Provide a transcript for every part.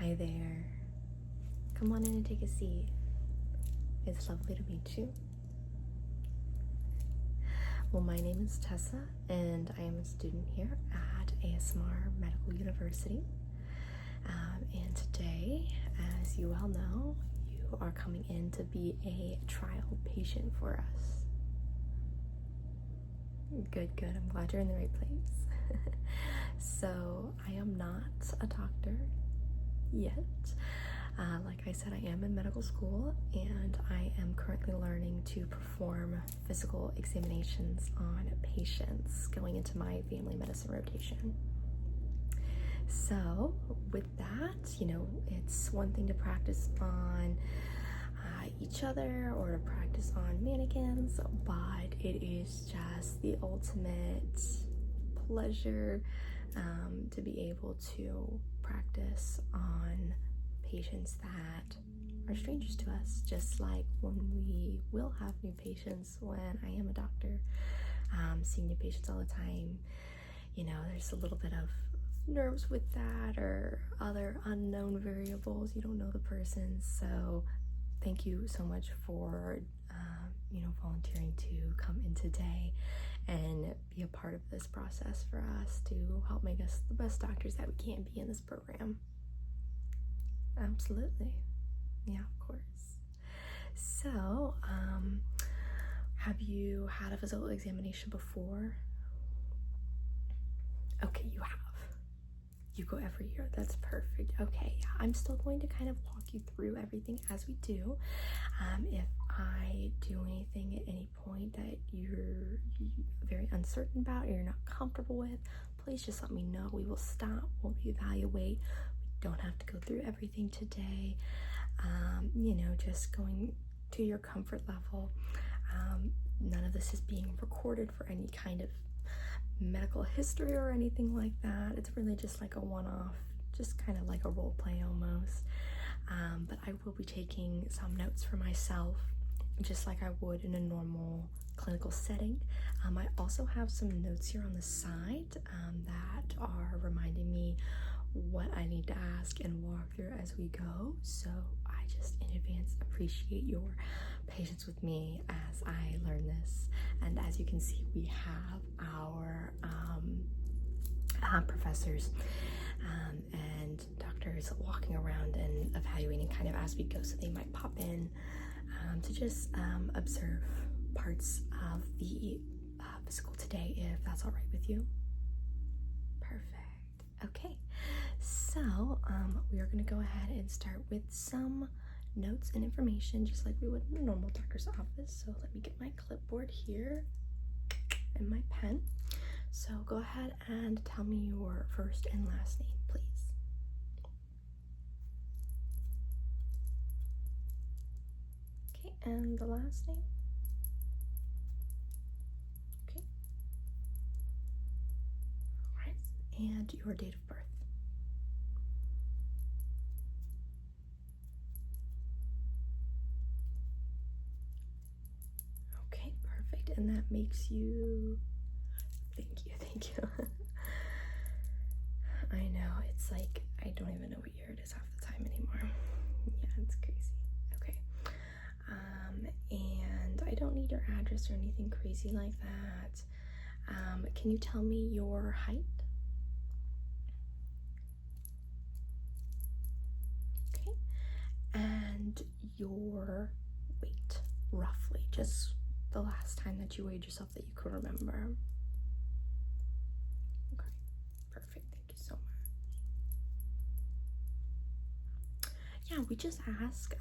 Hi there. Come on in and take a seat. It's lovely to meet you. Well, my name is Tessa, and I am a student here at ASMR Medical University. And today, as you well know, you are coming in to be a trial patient for us. Good. I'm glad you're in the right place. So, I am not a doctor yet. Like I said, I am in medical school, and I am currently learning to perform physical examinations on patients going into my family medicine rotation. So with that, it's one thing to practice on each other or to practice on mannequins, but it is just the ultimate pleasure to be able to practice on patients that are strangers to us, just like when we will have new patients when I am a doctor, seeing new patients all the time. There's a little bit of nerves with that or other unknown variables. You don't know the person, so thank you so much for volunteering to come in today and be a part of this process for us to help make us the best doctors that we can be in this program. Absolutely. Yeah, of course. So, have you had a physical examination before? Okay, you have. You go every year. That's perfect. Okay, yeah, I'm still going to kind of walk you through everything as we do. If I do anything at any point that you're very uncertain about or you're not comfortable with, please just let me know. We will stop, we'll evaluate. We don't have to go through everything today. Just going to your comfort level. None of this is being recorded for any kind of medical history or anything like that. It's really just like a one-off, just kind of like a role play almost. But I will be taking some notes for myself, just like I would in a normal clinical setting. I also have some notes here on the side that are reminding me what I need to ask and walk through as we go. So I just in advance appreciate your patience with me as I learn this. And as you can see, we have our professors and doctors walking around and evaluating kind of as we go, so they might pop in to just observe parts of the physical today, if that's all right with you. Perfect. Okay, so we are going to go ahead and start with some notes and information, just like we would in a normal doctor's office. So let me get my clipboard here and my pen. So go ahead and tell me your first and last name, please. Okay, and the last name? Okay. All right, and your date of birth. Okay, perfect. And that makes you, thank you. I know, it's like, I don't even know what year it is half the time anymore. Yeah, it's crazy. Okay. And I don't need your address or anything crazy like that. Can you tell me your height? Okay. And your weight, roughly, just the last time that you weighed yourself that you could remember. Okay, perfect. Thank you so much. Yeah, we just ask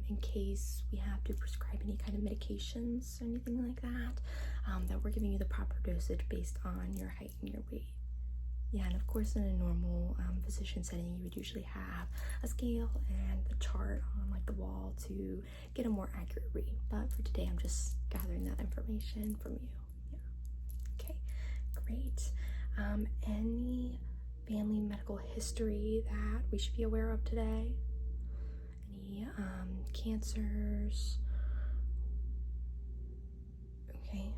in case we have to prescribe any kind of medications or anything like that, that we're giving you the proper dosage based on your height and your weight. Yeah, and of course in a normal physician setting, you would usually have a scale and a chart on like the wall to get a more accurate read. But for today, I'm just gathering that information from you. Yeah. Okay, great. Any family medical history that we should be aware of today? Any cancers? Okay.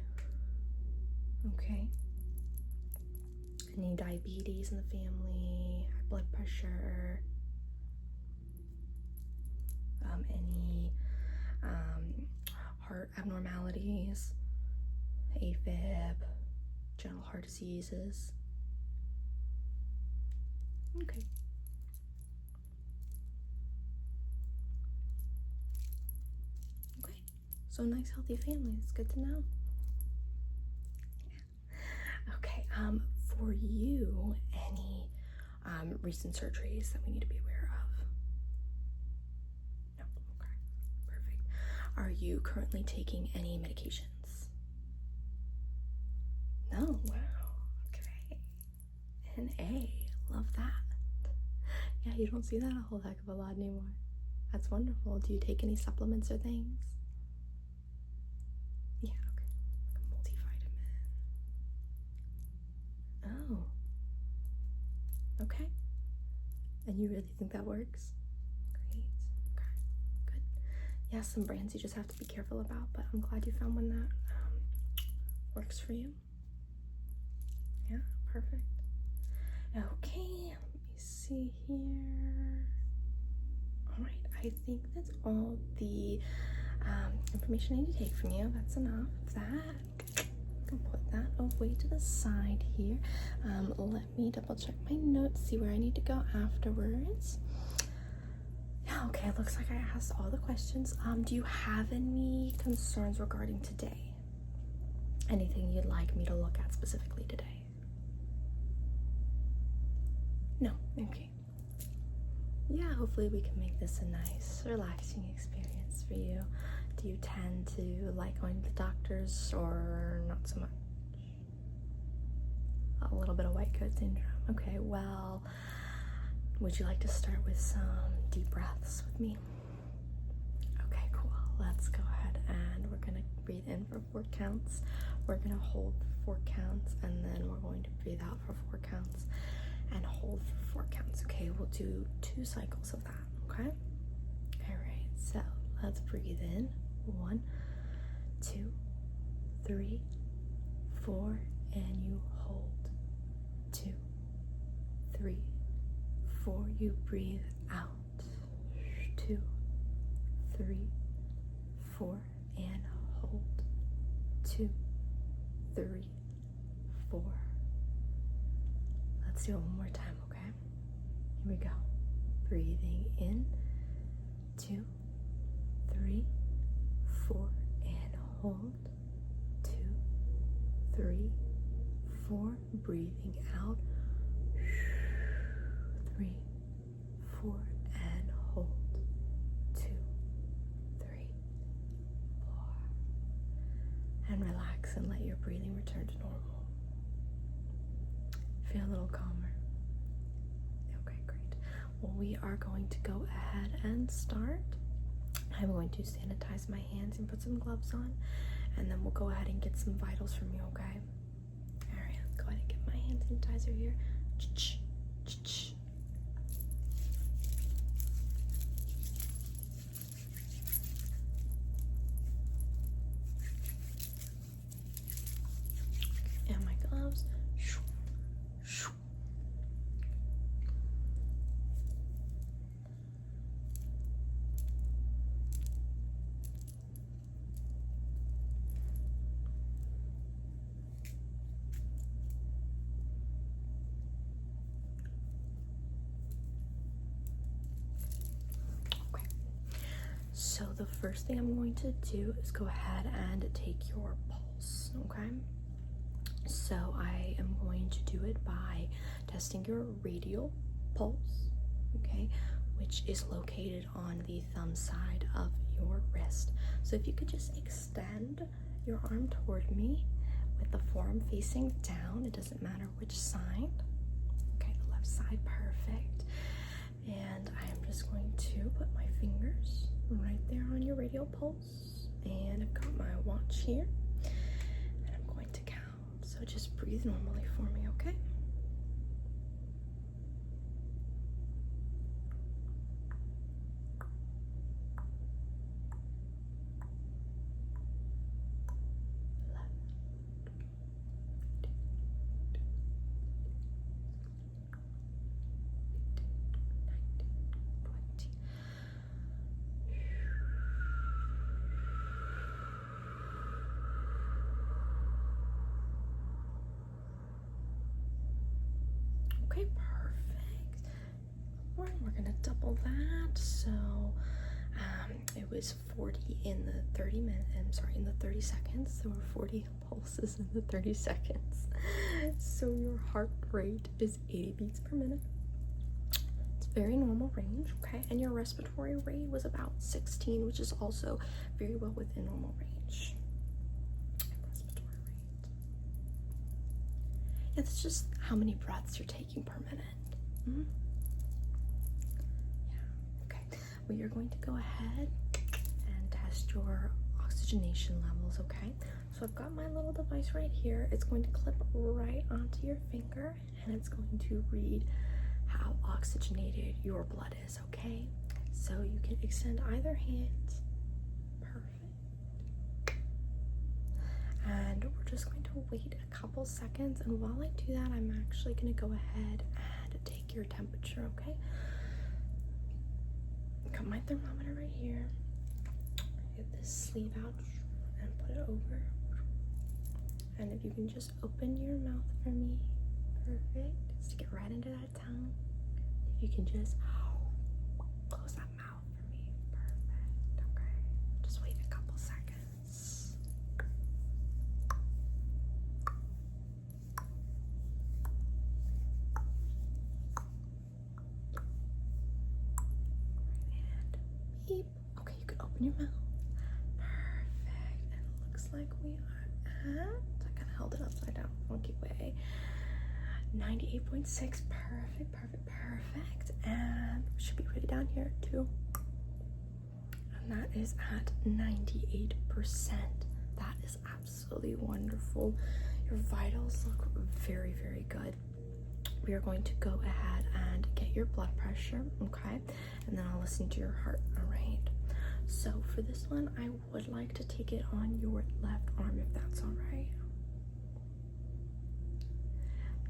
Any diabetes in the family, high blood pressure? any heart abnormalities, AFib, general heart diseases? Okay. Okay. So nice, healthy family. It's good to know. Yeah. Okay. For you, any recent surgeries that we need to be aware of? No. Okay. Perfect. Are you currently taking any medications? No. Wow. Okay. An A. Love that. Yeah, you don't see that a whole heck of a lot anymore. That's wonderful. Do you take any supplements or things? Yeah, okay. Like a multivitamin. Oh. Okay. And you really think that works? Great. Okay. Good. Yeah, some brands you just have to be careful about, but I'm glad you found one that works for you. Yeah, perfect. Okay, let me see here. All right, I think that's all the information I need to take from you. That's enough of that. I can put that away to the side here. Let me double check my notes, see where I need to go afterwards. Yeah, okay, it looks like I asked all the questions. Do you have any concerns regarding today? Anything you'd like me to look at specifically today? No, okay. Yeah, hopefully we can make this a nice, relaxing experience for you. Do you tend to like going to the doctors or not so much? A little bit of white coat syndrome. Okay, well, would you like to start with some deep breaths with me? Okay, cool. Let's go ahead and we're gonna breathe in for 4 counts. We're gonna hold for 4 counts, and then we're going to breathe out for 4 counts and hold for 4 counts. Okay, we'll do 2 cycles of that. Okay. All right. So let's breathe in. 1, 2, 3, 4, and you hold. 2, 3, 4. You breathe out. 2, 3, 4, and hold. 2, 3, 4. Let's do it one more time, okay? Here we go. Breathing in. 2, 3, 4, and hold. 2, 3, 4. Breathing out. 3, 4, and hold. 2, 3, 4. And relax and let your breathing return to normal. Feel a little calmer. Okay, great. Well, we are going to go ahead and start. I'm going to sanitize my hands and put some gloves on, and then we'll go ahead and get some vitals from you, okay? All right, let's go ahead and get my hand sanitizer here. And my gloves. So the first thing I'm going to do is go ahead and take your pulse, okay? So I am going to do it by testing your radial pulse, okay, which is located on the thumb side of your wrist. So if you could just extend your arm toward me with the forearm facing down, it doesn't matter which side. Okay, the left side, perfect. And I am just going to put my fingers right there on your radial pulse, and I've got my watch here, and I'm going to count. So just breathe normally for me, okay? Okay, perfect. We're gonna double that. So it was 40 in the 30 minutes. I'm sorry, in the 30 seconds. There were 40 pulses in the 30 seconds. So your heart rate is 80 beats per minute. It's very normal range, okay? And your respiratory rate was about 16, which is also very well within normal range. Respiratory rate. It's just how many breaths you're taking per minute. We are going to go ahead and test your oxygenation levels, okay? So I've got my little device right here. It's going to clip right onto your finger, and it's going to read how oxygenated your blood is, okay? So you can extend either hand. Perfect. And we're just going to wait a couple seconds, and while I do that, I'm actually going to go ahead and take your temperature, okay? Got my thermometer right here. Get this sleeve out and put it over. And if you can just open your mouth for me, perfect. Just to get right into that tongue. If you can just close that mouth for me, perfect. Okay. Just wait a couple seconds. Beep. Okay, you can open your mouth. Perfect. And it looks like we are at, I kind of held it upside down, funky way. 98.6. Perfect, perfect, perfect. And we should be ready down here too. And that is at 98%. That is absolutely wonderful. Your vitals look very, very good. We are going to go ahead and get your blood pressure, okay? And then I'll listen to your heart, all right? So for this one, I would like to take it on your left arm, if that's all right.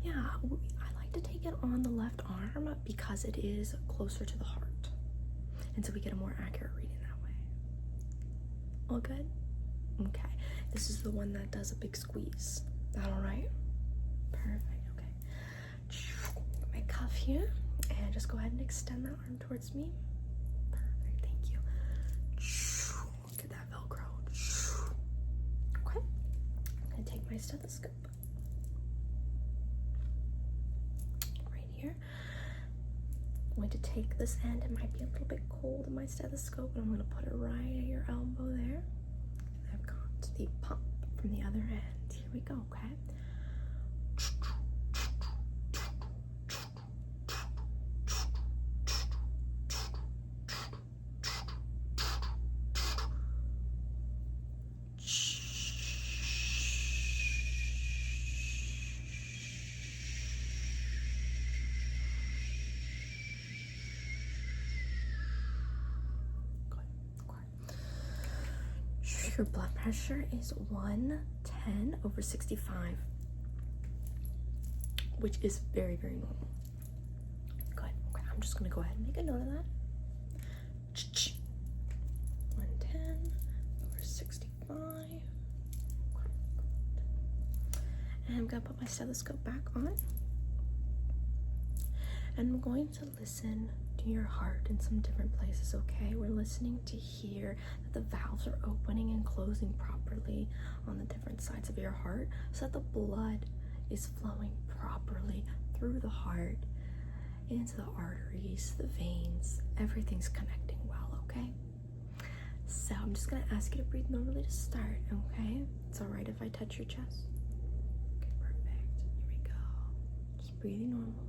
Yeah, I like to take it on the left arm because it is closer to the heart. And so we get a more accurate reading that way. All good? Okay. This is the one that does a big squeeze. That all right? Perfect. My cuff here, and just go ahead and extend that arm towards me. Perfect, thank you. Get that Velcro. Okay, I'm gonna take my stethoscope right here. I'm going to take this end. It might be a little bit cold in my stethoscope, and I'm gonna put it right at your elbow there. I've got the pump from the other end. Here we go, okay? Your blood pressure is 110/65, which is very, very normal. Good. Okay, I'm just gonna go ahead and make a note of that. 110/65. And I'm gonna put my stethoscope back on. And I'm going to listen to your heart in some different places, okay? We're listening to hear that the valves are opening and closing properly on the different sides of your heart so that the blood is flowing properly through the heart, into the arteries, the veins. Everything's connecting well, okay? So I'm just gonna ask you to breathe normally to start, okay? It's all right if I touch your chest? Okay, perfect. Here we go. Just breathing normal.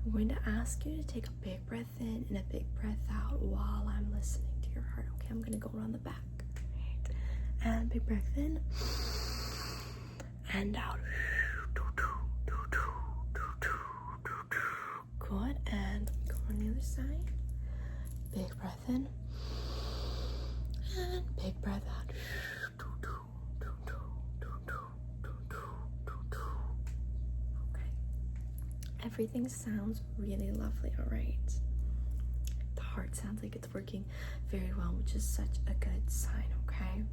I'm going to ask you to take a big breath in and a big breath out while I'm listening to your heart. Okay, I'm going to go around the back. Right. And big breath in and out. Good. And go on the other side. Big breath in and big breath out. Everything sounds really lovely, all right? The heart sounds like it's working very well, which is such a good sign, okay?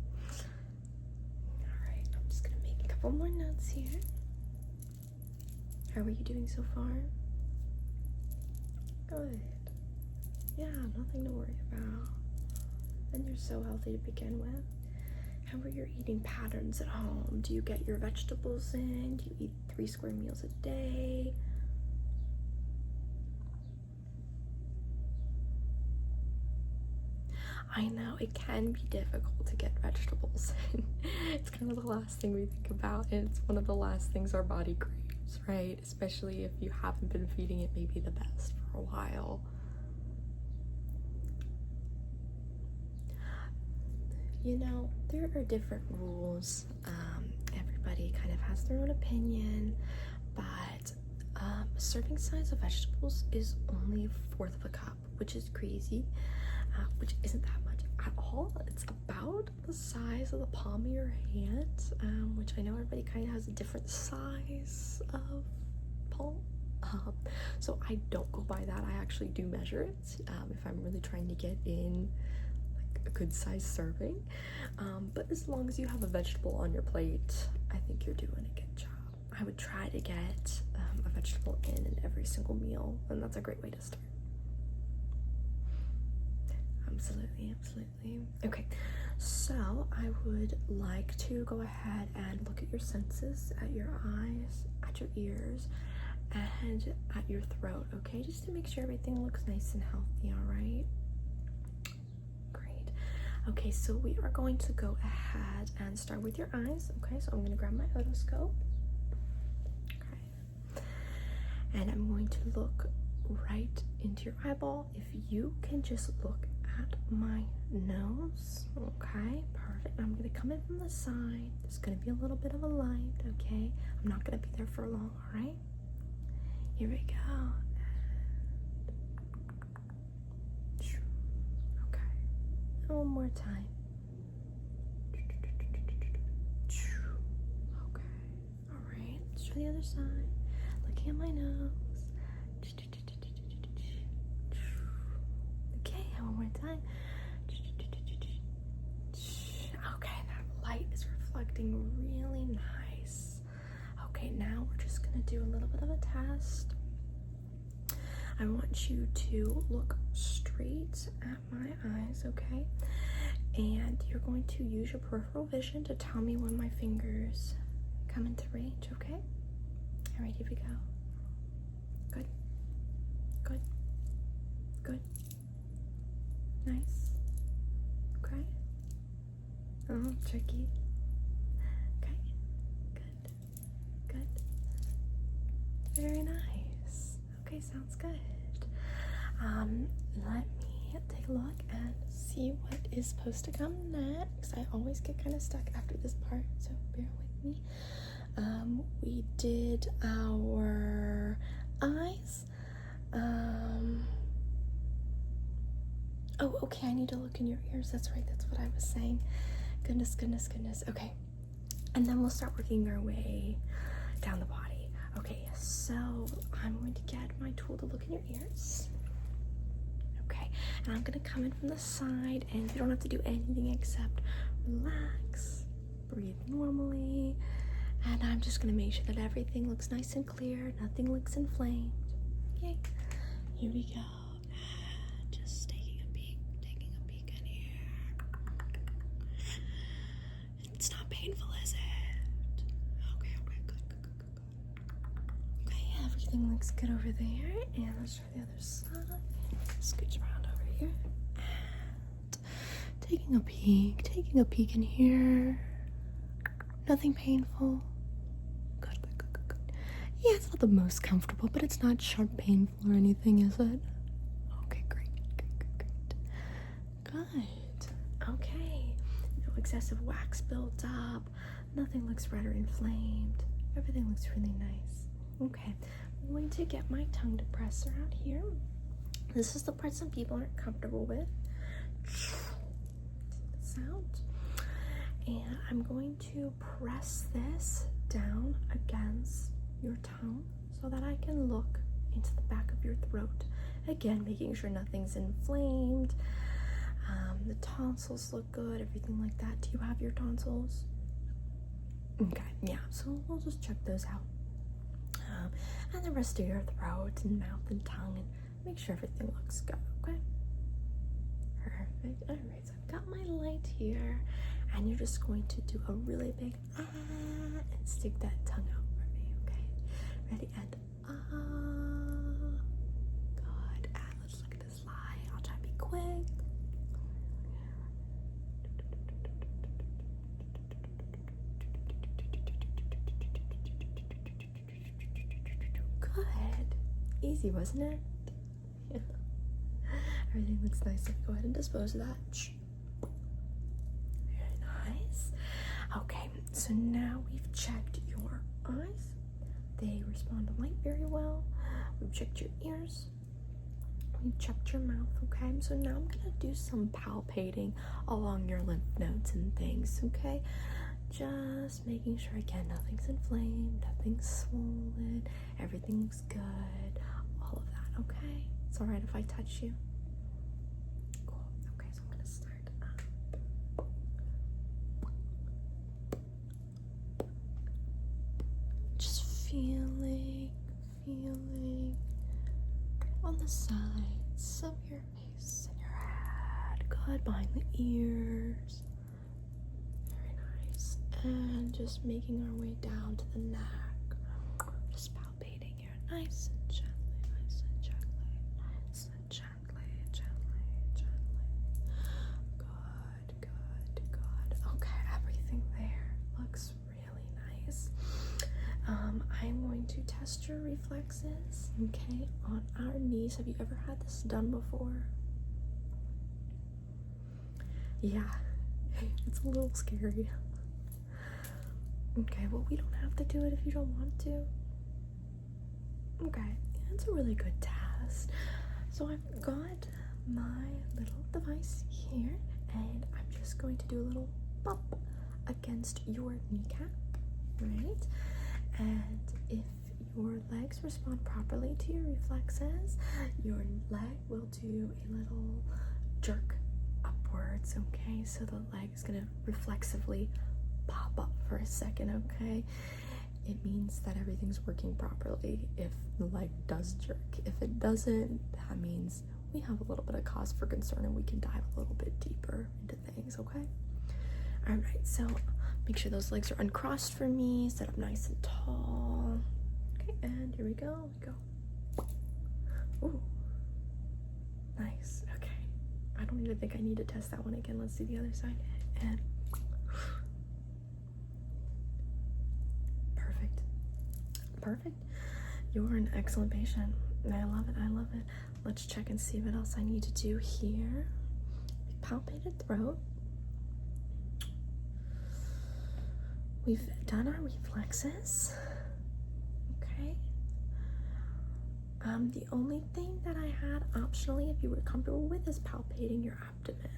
All right, I'm just gonna make a couple more notes here. How are you doing so far? Good. Yeah, nothing to worry about. And you're so healthy to begin with. How are your eating patterns at home? Do you get your vegetables in? Do you eat 3 square meals a day? I know it can be difficult to get vegetables in. It's kind of the last thing we think about, and it's one of the last things our body craves, right? Especially if you haven't been feeding it maybe the best for a while. You know, there are different rules. Everybody kind of has their own opinion, but serving size of vegetables is only 1/4 of a cup, which is crazy, which isn't that much at all. It's about the size of the palm of your hand, which I know everybody kind of has a different size of palm. So I don't go by that. I actually do measure it if I'm really trying to get in a good size serving, but as long as you have a vegetable on your plate, I think you're doing a good job. I would try to get a vegetable in every single meal, and that's a great way to start. Absolutely. Okay, so I would like to go ahead and look at your senses, at your eyes, at your ears, and at your throat, okay, just to make sure everything looks nice and healthy. All right. Okay, so we are going to go ahead and start with your eyes. Okay, so I'm going to grab my otoscope. Okay. And I'm going to look right into your eyeball. If you can just look at my nose. Okay, perfect. I'm going to come in from the side. There's going to be a little bit of a light, okay? I'm not going to be there for long, all right? Here we go. One more time. Okay. All right. Let's try the other side. Looking at my nose. Okay. One more time. Okay. That light is reflecting really nice. Okay. Now we're just gonna do a little bit of a test. I want you to look straight at my eyes, okay? And you're going to use your peripheral vision to tell me when my fingers come into range, okay? All right, here we go. Good. Good. Good. Nice. Okay. Oh, tricky. Okay. Good. Good. Very nice. Okay, sounds good. Let me take a look and see what is supposed to come next. I always get kind of stuck after this part, so bear with me. We did our eyes. Oh, okay, I need to look in your ears. That's right, that's what I was saying. Goodness. Okay, and then we'll start working our way down the body. Okay, so I'm going to get my tool to look in your ears. Okay, and I'm gonna come in from the side, and you don't have to do anything except relax, breathe normally, and I'm just gonna make sure that everything looks nice and clear, nothing looks inflamed. Okay, here we go. Just taking a peek in here. It's not painful, is it? Okay, good. Okay, everything looks good over there, and let's try the other side. Scooch around over here. And taking a peek in here. Nothing painful. Good. Yeah, it's not the most comfortable, but it's not sharp painful or anything, is it? Okay, great. Good. Okay. No excessive wax built up. Nothing looks red or inflamed. Everything looks really nice. Okay. I'm going to get my tongue depressor out here. This is the part some people aren't comfortable with. Sound. And I'm going to press this down against your tongue so that I can look into the back of your throat. Again, making sure nothing's inflamed. The tonsils look good, everything like that. Do you have your tonsils? Okay, yeah, so we'll just check those out. And the rest of your throat and mouth and tongue, and make sure everything looks good, okay? Perfect. Alright, so I've got my light here, and you're just going to do a really big and stick that tongue out for me, okay? Ready, and good. And let's look at this light. I'll try to be quick. Good. Easy, wasn't it? Yeah. Everything looks nice. Go ahead and dispose of that. Very nice. Okay, so now we've checked your eyes. They respond to light very well. We've checked your ears. We've checked your mouth, okay? So now I'm gonna do some palpating along your lymph nodes and things, okay? Just making sure, again, nothing's inflamed, nothing's swollen, everything looks good, all of that, okay? It's all right if I touch you? Cool. Okay, so I'm gonna start up. Just feeling on the sides of your face and your head. Good, behind the ears. And just making our way down to the neck. Just palpating here, nice and gently, nice and gently, nice and gently, gently, gently. Good. Okay, everything there looks really nice. I'm going to test your reflexes, okay, on our knees. Have you ever had this done before? Yeah, it's a little scary. Okay, well, we don't have to do it if you don't want to. Okay, it's a really good test. So I've got my little device here, and I'm just going to do a little bump against your kneecap, right? And if your legs respond properly to your reflexes, your leg will do a little jerk upwards, okay? So the leg is gonna reflexively pop up for a second, okay? It means that everything's working properly if the leg does jerk. If it doesn't, that means we have a little bit of cause for concern and we can dive a little bit deeper into things, okay? All right, so make sure those legs are uncrossed for me, sit up nice and tall. Okay, and here we go. Ooh, nice, okay. I don't even think I need to test that one again. Let's do the other side, and perfect. You're an excellent patient. I love it. Let's check and see what else I need to do here. Palpated throat. We've done our reflexes. Okay. The only thing that I had optionally, if you were comfortable with, is palpating your abdomen.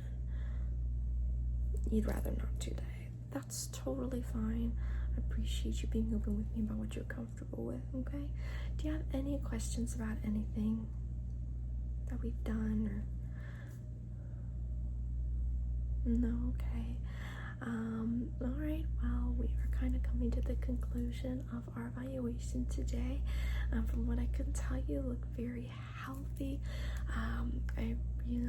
You'd rather not today. That's totally fine. I appreciate you being open with me about what you're comfortable with, okay? Do you have any questions about anything that we've done, or? No? Okay. All right, well, we are kind of coming to the conclusion of our evaluation today. From what I can tell, you look very healthy.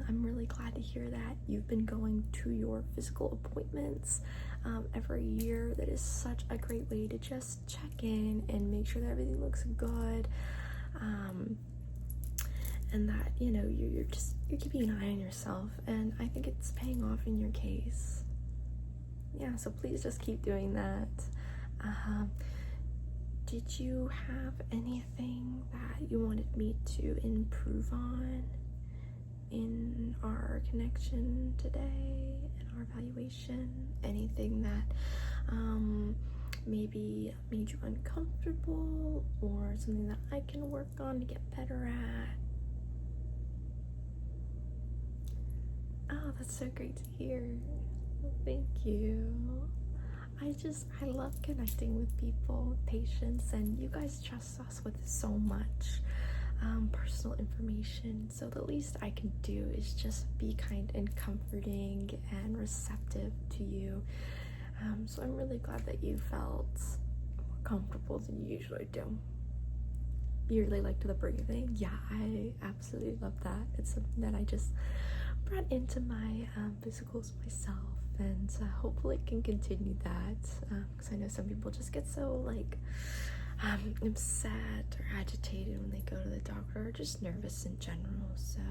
I'm really glad to hear that you've been going to your physical appointments every year. That is such a great way to just check in and make sure that everything looks good, and that you're keeping an eye on yourself, and I think it's paying off in your case. Yeah, so please just keep doing that. Did you have anything that you wanted me to improve on in our connection today, in our evaluation? Anything that maybe made you uncomfortable, or something that I can work on to get better at? Oh, that's so great to hear. Thank you. I love connecting with people, with patients, and you guys trust us with so much. personal information. So the least I can do is just be kind and comforting and receptive to you. So I'm really glad that you felt more comfortable than you usually do. You really liked the breathing? Yeah, I absolutely love that. It's something that I just brought into my physicals myself, and hopefully can continue that, because I know some people just get so like upset or agitated when they go to the doctor, or just nervous in general. So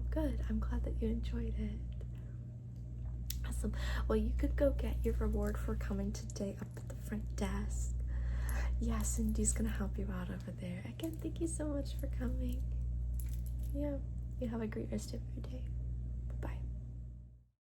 good, I'm glad that you enjoyed it. Awesome. Well, you could go get your reward for coming today up at the front desk. Yeah, Cindy's gonna help you out over there. Again, thank you so much for coming. Yeah, you have a great rest of your day. Bye.